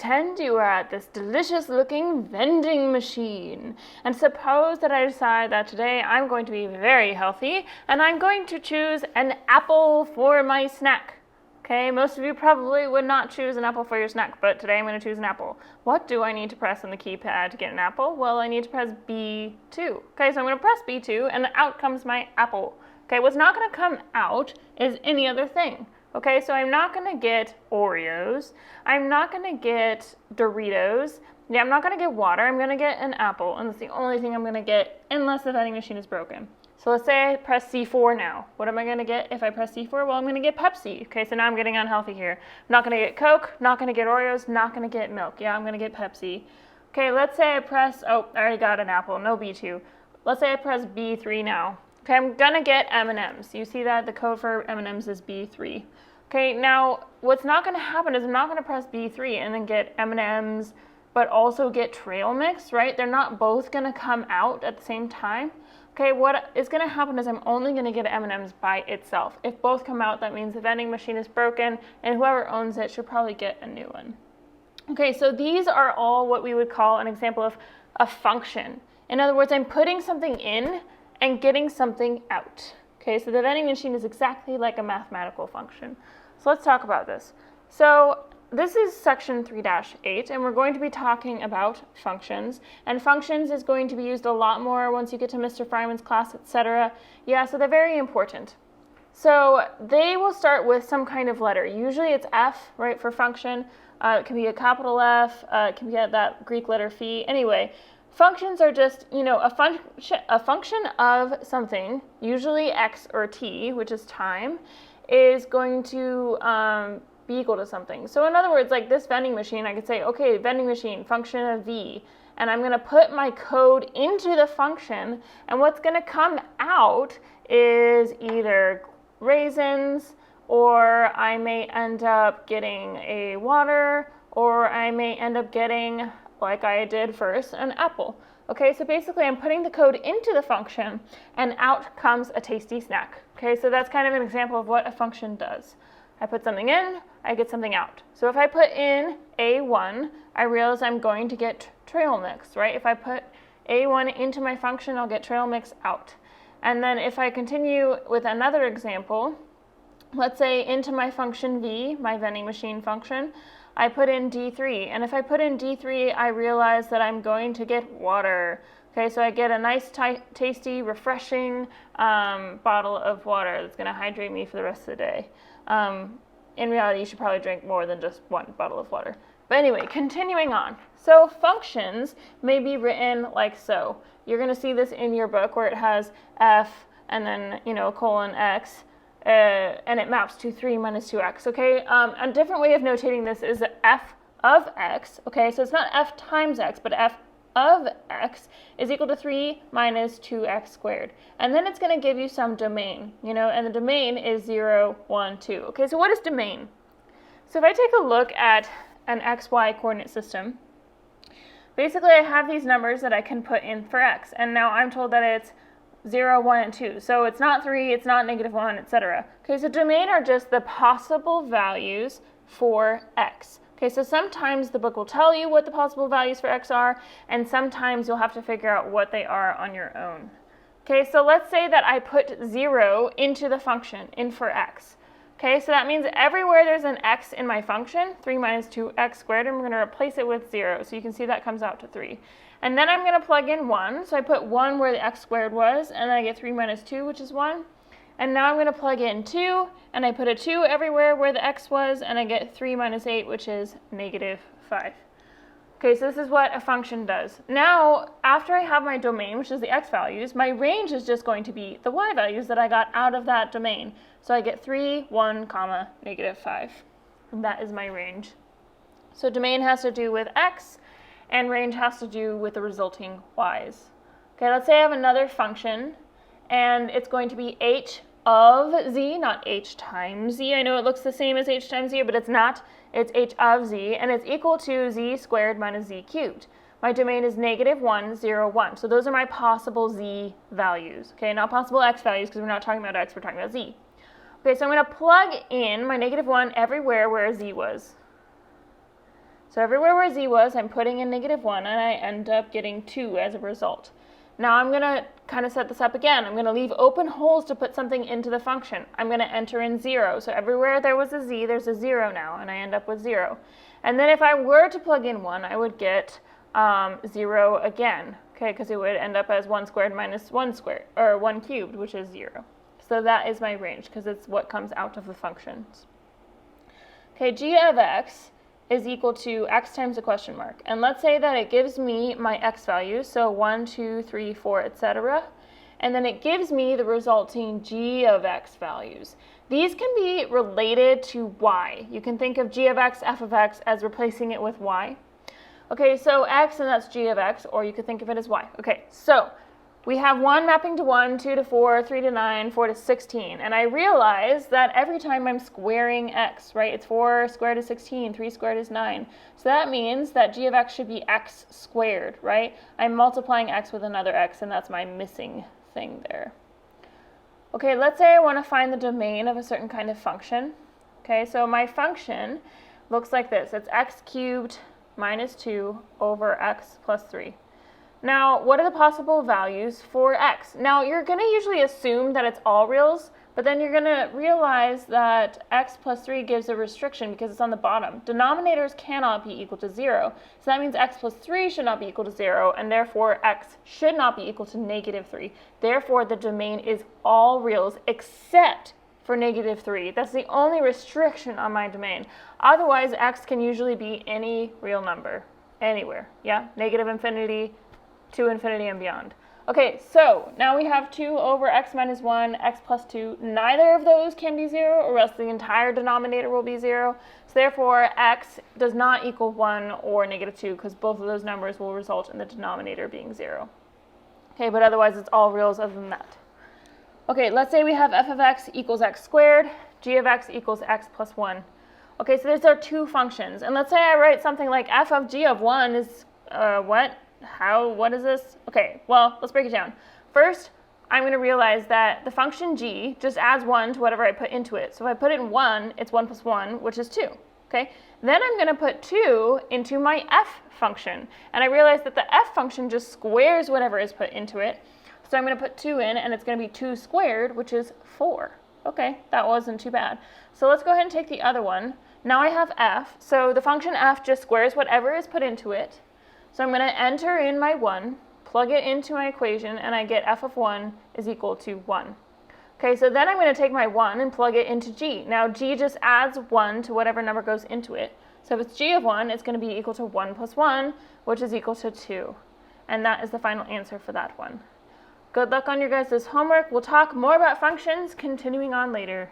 pretend you are at this delicious looking vending machine. And suppose that I decide that today I'm going to be very healthy and I'm going to choose an apple for my snack. Okay, most of you probably would not choose an apple for your snack, but today I'm going to choose an apple. What do I need to press on the keypad to get an apple? Well, I need to press B2. Okay, so I'm going to press B2 and out comes my apple. Okay, what's not going to come out is any other thing. Okay, so I'm not going to get Oreos. I'm not going to get Doritos. Yeah, I'm not going to get water. I'm going to get an apple, and that's the only thing I'm going to get unless the vending machine is broken. So let's say I press C4 now. What am I going to get if I press C4? Well, I'm going to get Pepsi. Okay, so now I'm getting unhealthy here. I'm not going to get Coke, not going to get Oreos, not going to get milk. Yeah, I'm going to get Pepsi. Okay, let's say I press, I already got an apple, no B2. Let's say I press B3 now. Okay, I'm going to get M&Ms. You see that the code for M&Ms is B3. Okay, now what's not going to happen is I'm not going to press B3 and then get M&Ms, but also get trail mix, right? They're not both going to come out at the same time. Okay, what is going to happen is I'm only going to get M&Ms by itself. If both come out, that means the vending machine is broken, and whoever owns it should probably get a new one. Okay, so these are all what we would call an example of a function. In other words, I'm putting something in and getting something out. Okay, so the vending machine is exactly like a mathematical function. So let's talk about this. So this is section 3-8, and we're going to be talking about functions. And functions is going to be used a lot more once you get to Mr. Fryman's class, etc. Yeah, so they're very important. So they will start with some kind of letter. Usually it's F, right, for function. It can be a capital F. It can be that Greek letter phi. Anyway, functions are just, a function of something, usually x or t, which is time, is going to be equal to something. So in other words, like this vending machine, I could say, okay, vending machine, function of v, and I'm going to put my code into the function, and what's going to come out is either raisins, or I may end up getting a water, or I may end up getting, like I did first, an apple. Okay, so basically I'm putting the code into the function, and out comes a tasty snack. Okay, so that's kind of an example of what a function does. I put something in, I get something out. So if I put in A1, I realize I'm going to get trail mix, right? If I put A1 into my function, I'll get trail mix out. And then if I continue with another example, let's say into my function V, my vending machine function, I put in D3. And if I put in D3, I realize that I'm going to get water. Okay, so I get a nice, tasty, refreshing bottle of water that's going to hydrate me for the rest of the day. In reality, you should probably drink more than just one bottle of water. But anyway, continuing on. So functions may be written like so. You're going to see this in your book where it has f and then, colon x, and it maps to 3 minus 2x, okay? A different way of notating this is f of x, okay? So it's not f times x, but f of x is equal to 3 minus 2x squared. And then it's going to give you some domain, and the domain is 0, 1, 2. Okay, so what is domain? So if I take a look at an xy coordinate system, basically I have these numbers that I can put in for x, and now I'm told that it's 0, 1, and 2. So it's not 3, it's not -1, etc. Okay, so domain are just the possible values for x. Okay, so sometimes the book will tell you what the possible values for x are, and sometimes you'll have to figure out what they are on your own. Okay, so let's say that I put 0 into the function, in for x. Okay, so that means everywhere there's an x in my function, 3 minus 2x squared, I'm going to replace it with 0. So you can see that comes out to 3. And then I'm going to plug in 1. So I put 1 where the x squared was, and then I get 3 minus 2, which is 1. And now I'm going to plug in 2, and I put a 2 everywhere where the x was, and I get 3 minus 8, which is -5. Okay, so this is what a function does. Now, after I have my domain, which is the x values, my range is just going to be the y values that I got out of that domain. So I get 3, 1, comma, -5. And that is my range. So domain has to do with x, and range has to do with the resulting y's. Okay, let's say I have another function, and it's going to be h of z, not h times z. I know it looks the same as h times z, but it's not. It's h of z, and it's equal to z squared minus z cubed. My domain is -1, 0, 1. So those are my possible z values. Okay, not possible x values, because we're not talking about x, we're talking about z. Okay, so I'm going to plug in my -1 everywhere where z was. So everywhere where z was, I'm putting in -1, and I end up getting 2 as a result. Now I'm going to kind of set this up again. I'm going to leave open holes to put something into the function. I'm going to enter in 0. So everywhere there was a z, there's a 0 now, and I end up with 0. And then if I were to plug in 1, I would get 0 again, okay, because it would end up as 1 squared minus 1 squared, or 1 cubed, which is 0. So that is my range, because it's what comes out of the functions. Okay, g of x is equal to x times a question mark. And let's say that it gives me my x values, so 1, 2, 3, 4, etc. And then it gives me the resulting g of x values. These can be related to y. You can think of g of x, f of x as replacing it with y. Okay, so x, and that's g of x, or you could think of it as y. Okay, so we have 1 mapping to 1, 2 to 4, 3 to 9, 4 to 16. And I realize that every time I'm squaring x, right, it's 4 squared is 16, 3 squared is 9. So that means that g of x should be x squared, right? I'm multiplying x with another x, and that's my missing thing there. Okay, let's say I want to find the domain of a certain kind of function. Okay, so my function looks like this. It's x cubed minus 2 over x plus 3. Now, what are the possible values for x? Now, you're going to usually assume that it's all reals, but then you're going to realize that x plus 3 gives a restriction because it's on the bottom. Denominators cannot be equal to 0. So that means x plus 3 should not be equal to 0, and therefore x should not be equal to -3. Therefore, the domain is all reals except for -3. That's the only restriction on my domain. Otherwise, x can usually be any real number, anywhere. Yeah, -infinity, to infinity and beyond. Okay, so now we have 2 over x minus 1, x plus 2. Neither of those can be 0, or else the entire denominator will be 0. So therefore, x does not equal 1 or -2, because both of those numbers will result in the denominator being 0. Okay, but otherwise it's all reals other than that. Okay, let's say we have f of x equals x squared, g of x equals x plus 1. Okay, so these are two functions. And let's say I write something like f of g of 1 is, what? What is this? Okay, well, let's break it down. First, I'm going to realize that the function g just adds 1 to whatever I put into it. So if I put in 1, it's 1 plus 1, which is 2. Okay, then I'm going to put 2 into my f function. And I realize that the f function just squares whatever is put into it. So I'm going to put 2 in, and it's going to be 2 squared, which is 4. Okay, that wasn't too bad. So let's go ahead and take the other one. Now I have f. So the function f just squares whatever is put into it. So I'm going to enter in my 1, plug it into my equation, and I get f of 1 is equal to 1. Okay, so then I'm going to take my 1 and plug it into g. Now g just adds 1 to whatever number goes into it. So if it's g of 1, it's going to be equal to 1 plus 1, which is equal to 2. And that is the final answer for that one. Good luck on your guys' homework. We'll talk more about functions continuing on later.